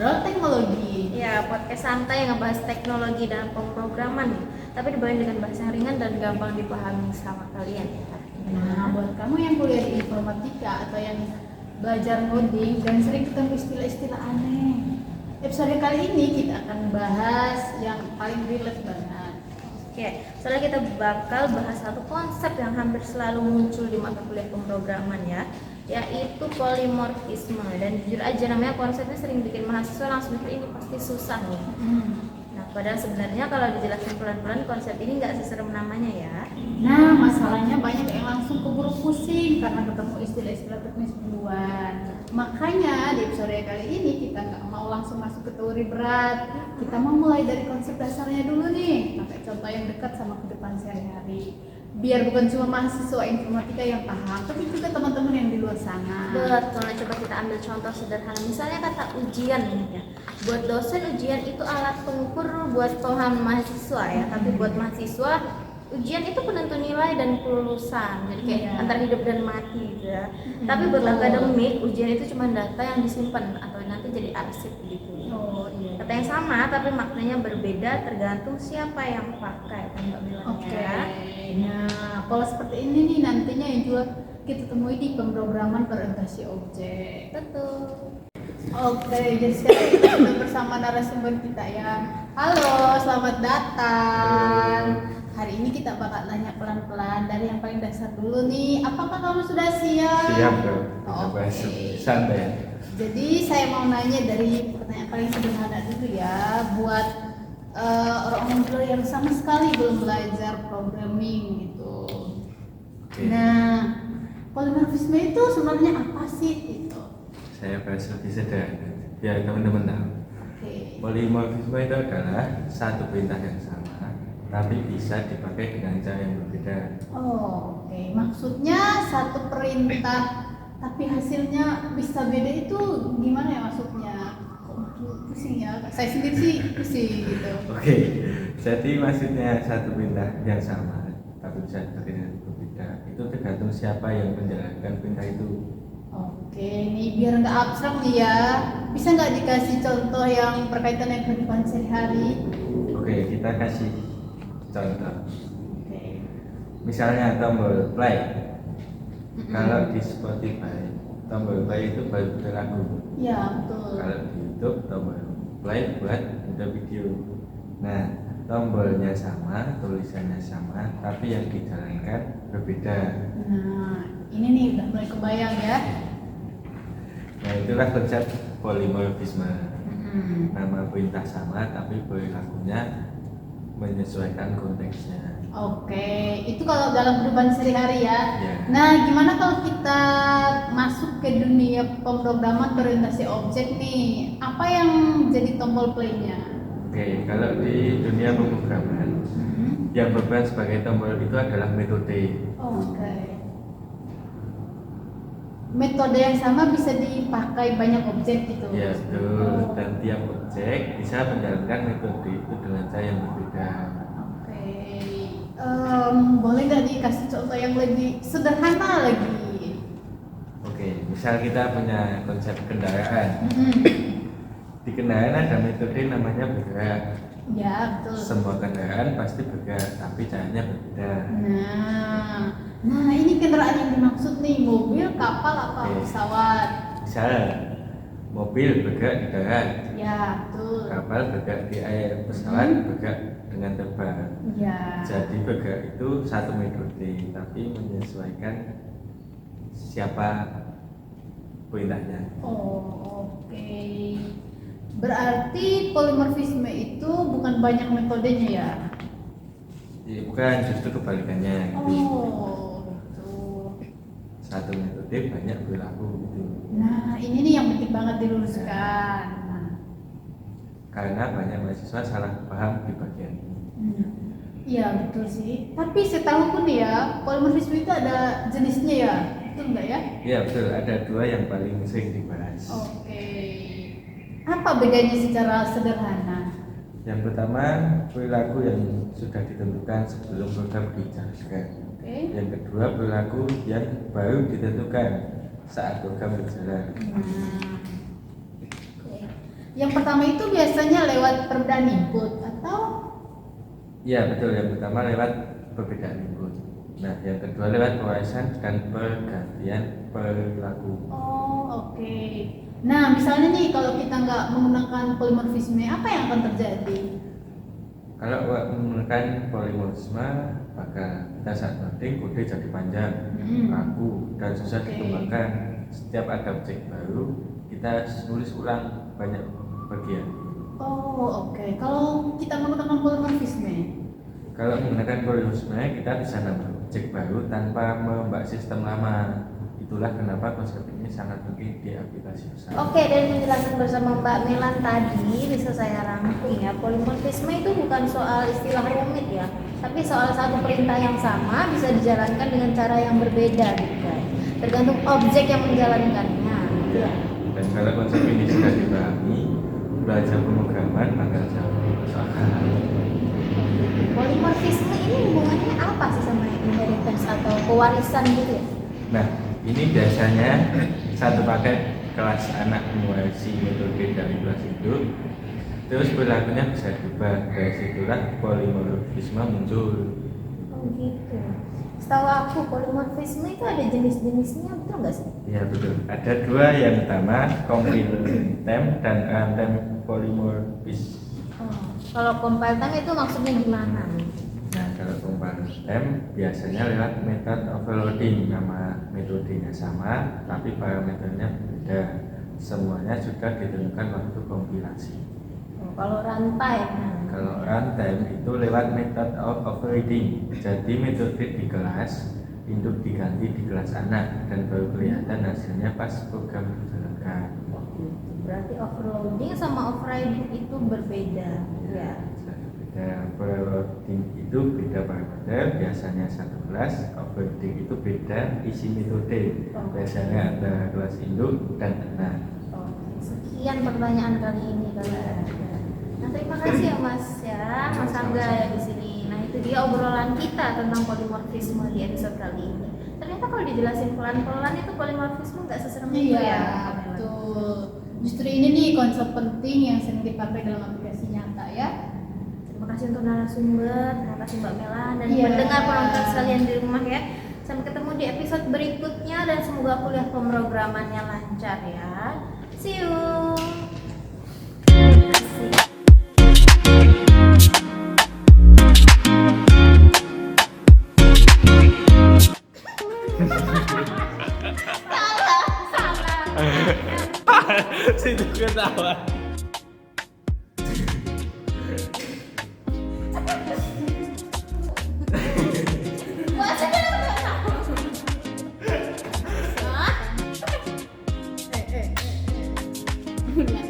Ngobrol teknologi. Ya, podcast santai yang ngebahas teknologi dan pemrograman, tapi dibawain dengan bahasa yang ringan dan gampang dipahami sama kalian. Nah, buat kamu yang kuliah di informatika atau yang belajar ngoding dan sering ketemu istilah-istilah aneh, episode kali ini kita akan bahas yang paling relate banget. Oke, soalnya kita bakal bahas satu konsep yang hampir selalu muncul di mata kuliah pemrograman ya, yaitu polimorfisme. Dan jujur aja namanya konsepnya sering bikin mahasiswa langsung mikir ini pasti susah nih. Nah, padahal sebenarnya kalau dijelasin pelan-pelan konsep ini nggak seserem namanya ya. Nah, masalahnya banyak yang langsung keburu pusing karena ketemu istilah-istilah teknis duluan. Makanya di episode kali ini kita nggak mau langsung masuk ke teori berat. Kita mau mulai dari konsep dasarnya dulu nih, pakai contoh yang dekat sama kehidupan sehari-hari. Biar bukan cuma mahasiswa informatika yang paham, tapi juga teman-teman yang di luar sana. Betul, nah coba kita ambil contoh sederhana. Misalnya kata ujian nih ya. Buat dosen ujian itu alat pengukur buat pemahaman mahasiswa ya, tapi buat mahasiswa ujian itu penentu nilai dan kelulusan. Jadi kayak antara hidup dan mati gitu ya. Tapi buat akademik ujian itu cuma data yang disimpan atau nanti jadi arsip gitu. Oh iya. Kata yang sama tapi maknanya berbeda tergantung siapa yang pakai kan Mbak Milan Oke. ya. Nah, pola seperti ini nih nantinya yang juga kita temui di pemrograman berorientasi objek. Betul. Oke, jadi sekarang kita sudah bersama narasumber kita ya. Halo, selamat datang. Hari ini kita bakal nanya pelan-pelan dari yang paling dasar dulu nih. Apakah kamu sudah siap? Siap bro, kita Oke. bahas santai. Jadi saya mau nanya dari pertanyaan paling sederhana dulu ya, buat orang-orang yang sama sekali belum belajar programming gitu. Oke. Nah, polimorfisme itu sebenarnya apa sih gitu? Saya bahas lebih sederhana biar teman-teman tahu. Oke. Polimorfisme itu adalah satu perintah yang sama, tapi bisa dipakai dengan cara yang berbeda. Oh, oke. Maksudnya satu perintah tapi hasilnya bisa beda itu gimana ya maksudnya? Kok pusing ya. Saya sendiri sih pusing gitu. Oke, jadi maksudnya satu perintah yang sama, tapi bisa dipakai dengan berbeda. Itu tergantung siapa yang menjalankan perintah itu. Oke, ini biar nggak abstrak nih ya. Bisa nggak dikasih contoh yang berkaitan dengan kehidupan sehari-hari? Oke, kita kasih contoh. Oke. Misalnya tombol play. Kalau di Spotify, tombol play itu baru putar lagu. Ya, betul. Kalau di YouTube, tombol play buat putar video. Nah, tombolnya sama, tulisannya sama, tapi yang dijalankan berbeda. Nah, ini nih udah mulai kebayang ya. Nah, itulah konsep polimorfisme. Nama perintah sama, tapi perilakunya menyesuaikan konteksnya. Oke, itu kalau dalam kehidupan sehari-hari ya. Ya. Nah, gimana kalau kita masuk ke dunia pemrograman berorientasi objek nih? Apa yang jadi tombol play-nya? Oke, kalau di dunia pemrograman, yang berperan sebagai tombol itu adalah metode. Oke. Metode yang sama bisa dipakai banyak objek gitu. Ya, betul. Dan tiap objek bisa menjalankan metode itu dengan cara yang berbeda. Oke. Boleh nggak dikasih contoh yang lebih sederhana lagi? Oke, misal kita punya konsep kendaraan. Di kendaraan ada metode namanya bergerak. Ya, betul. Semua kendaraan pasti bergerak, tapi caranya berbeda. Nah ini kendaraan yang dimaksud nih, mobil, kapal, apa Oke. pesawat? Misal mobil bergerak di darat, Ya, betul. kapal bergerak di air, pesawat bergerak dengan terbang. Ya. Jadi bergerak itu satu metode, tapi menyesuaikan siapa perintahnya. Oh, oke. Berarti polimorfisme itu bukan banyak metodenya ya? Ya, bukan, justru kebalikannya gitu. Oh, gitu. Satu metode banyak perilaku gitu. Nah, ini nih yang penting banget diluruskan. Nah, Karena banyak mahasiswa salah paham di bagian ini. iya betul sih. Tapi setahu pun ya, polimorfisme itu ada jenisnya ya, betul nggak ya? Ya betul, ada dua yang paling sering dibahas. Oke. Apa bedanya secara sederhana? Yang pertama, perilaku yang sudah ditentukan sebelum program dijalankan. Oke. Yang kedua, perilaku yang baru ditentukan saat program berjalan. Nah, oke. Yang pertama itu biasanya lewat perbedaan input atau Iya betul, yang pertama lewat perbedaan input. Nah, yang kedua lewat wawasan dan pergantian perilaku. oh oke. Nah misalnya nih kalau kita nggak menggunakan polimorfisme apa yang akan terjadi? Kalau menggunakan polimorfisme, maka kita saat ngoding kode jadi panjang, kaku, dan susah Oke. dikembangkan. Setiap ada objek baru, kita nulis ulang banyak bagian. Oh oke. Kalau kita menggunakan polimorfisme Kalau menggunakan polimorfisme, kita bisa nambah objek baru tanpa mengubah sistem lama. Itulah kenapa konsep ini sangat mungkin di aplikasi besar. Oke, dari penjelasan bersama Mbak Melan tadi bisa saya rangkum ya. Polimorfisme itu bukan soal istilah rumit ya, tapi soal satu perintah yang sama bisa dijalankan dengan cara yang berbeda gitu guys. Tergantung objek yang menjalankannya. Ya. Dan kalau konsep ini sudah dipahami, belajar pemrograman bakal jauh lebih masuk akal. Polimorfisme ini hubungannya apa sih sama inheritance atau pewarisan gitu ya? Nah, ini biasanya satu paket kelas anak mewarisi metode dari kelas itu, terus perilakunya bisa berubah. Dari situlah polimorfisme muncul. Oh gitu. Setahu aku polimorfisme itu ada jenis-jenisnya, betul nggak sih? Ya betul. Ada dua yang utama, compile time dan runtime polymorphism. Oh, kalau compile time itu maksudnya gimana? Nah, kalau compile time biasanya lewat method overloading. Nama metodenya sama, tapi parameternya berbeda. Semuanya sudah ditentukan waktu kompilasi. Oh, kalau runtime, Kalau runtime itu lewat method of overriding. Jadi metode di kelas induk diganti di kelas anak dan baru kelihatan hasilnya pas program dijalankan. berarti overloading sama overriding itu berbeda. Ya. Beda overloading itu beda parameter, biasanya satu kelas. Overriding itu beda isi metode. Biasanya ada kelas induk dan anak. Oke, sekian pertanyaan kali ini kalian. Nah, terima kasih ya Mas ya, Mas Angga ya di sini. Nah, itu dia obrolan kita tentang polimorfisme di episode kali ini. Ternyata kalau dijelasin pelan-pelan itu polimorfisme nggak seserem itu Iya, ya. betul. Justru ini nih konsep penting yang sering dipakai dalam aplikasi nyata ya. Terima kasih untuk narasumber, terima kasih Mbak Melan dan Iya. pendengar penonton sekalian di rumah ya. Sampai ketemu di episode berikutnya dan semoga kuliah pemrogramannya lancar ya. See you. Terima kasih. Situ ketawa. Eh.